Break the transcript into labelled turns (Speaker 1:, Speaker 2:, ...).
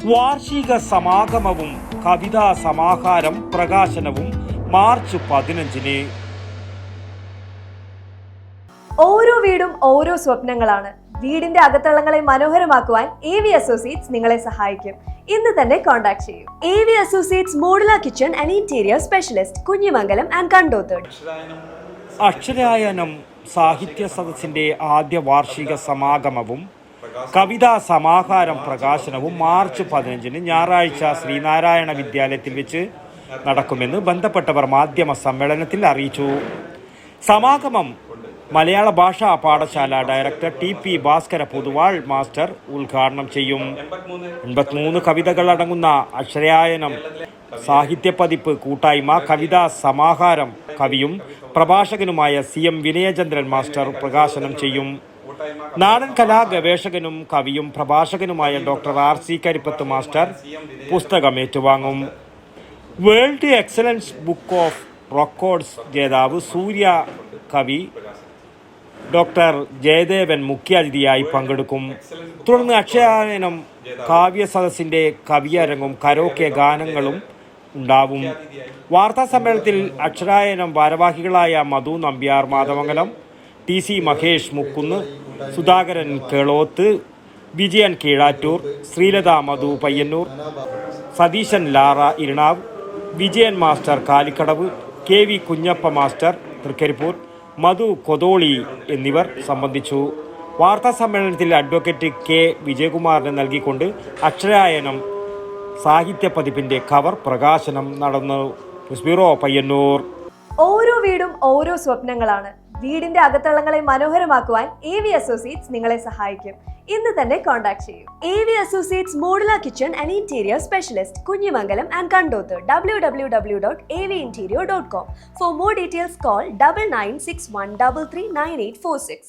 Speaker 1: വാർഷിക സമാഗമവും കവിതാ സമാഹാരം പ്രകാശനവും മാർച്ച് 15-ന്.
Speaker 2: ഓരോ വീടും ഓരോ സ്വപ്നങ്ങളാണ്. വീടിന്റെ അകത്തളങ്ങളെ മനോഹരമാക്കുവാൻ AV അസോസിയേറ്റ്സ് നിങ്ങളെ സഹായിക്കും. ഇന്ന് തന്നെ കോൺടാക്ട് ചെയ്യൂ. AV associates modular kitchen and interior specialist, Kunhimangalam and കണ്ടോത്തട്.
Speaker 1: അക്ഷരായനം സാഹിത്യ സദസ്സിന്റെ ആദ്യ വാർഷിക സമാഗമവും കവിതാ സമാഹാരം പ്രകാശനവും മാർച്ച് 15-ന് ഞായറാഴ്ച ശ്രീനാരായണ വിദ്യാലയത്തിൽ വെച്ച് നടക്കുമെന്ന് ബന്ധപ്പെട്ടവർ മാധ്യമ സമ്മേളനത്തിൽ അറിയിച്ചു. സമാഗമം മലയാള ഭാഷാ പാഠശാല director TP Bhaskara Poduval master ഉദ്ഘാടനം ചെയ്യും. 83 കവിതകൾ അടങ്ങുന്ന അക്ഷരായനം സാഹിത്യപതിപ്പ് കൂട്ടായ്മ കവിതാ സമാഹാരം കവിയും പ്രഭാഷകനുമായ CM വിനയചന്ദ്രൻ മാസ്റ്റർ പ്രകാശനം ചെയ്യും. നാടൻ കലാ ഗവേഷകനും കവിയും പ്രഭാഷകനുമായ ഡോക്ടർ RC കരിപ്പത്ത് മാസ്റ്റർ പുസ്തകം ഏറ്റുവാങ്ങും. World excellence book of records ജേതാവ് സൂര്യ കവി ഡോക്ടർ ജയദേവൻ മുഖ്യാതിഥിയായി പങ്കെടുക്കും. തുടർന്ന് അക്ഷരായനം കാവ്യ സദസ്സിന്റെ കവിയരങ്ങും കരോക്കെ ഗാനങ്ങളും ഉണ്ടാവും. വാർത്താ സമ്മേളനത്തിൽ അക്ഷരായനം ഭാരവാഹികളായ Madhu Nambiar Madhavamangalam, TC Mahesh Mukkunnu, Sudhakaran Keloth, Vijayan Keezhattoor, Sreelatha Madhu Payyanur, Satheesan Lara Irinave, Vijayan master Kalikkadavu, KV Kunhappa master Trikaripur, Madhu Kotholi എന്നിവർ സംബന്ധിച്ചു. വാർത്താ സമ്മേളനത്തിൽ അഡ്വക്കേറ്റ് K വിജയകുമാറിന് നൽകിക്കൊണ്ട് അക്ഷരായനം സാഹിത്യ പതിപ്പിന്റെ കവർ പ്രകാശനം നടന്നു. ബ്യൂറോ പയ്യന്നൂർ.
Speaker 2: ഓരോ വീടും ഓരോ സ്വപ്നങ്ങളാണ്. വീടിന്റെ അകത്തളങ്ങളെ മനോഹരമാക്കുവാൻ AV അസോസിയേറ്റ്സ് നിങ്ങളെ സഹായിക്കും. ഇന്ന് തന്നെ കോൺടാക്ട് ചെയ്യൂ. AV associates modular kitchen and interior specialist, Kunhimangalam and കണ്ടോത്തട്. www.avinterior.com. For more details, call 9961339846.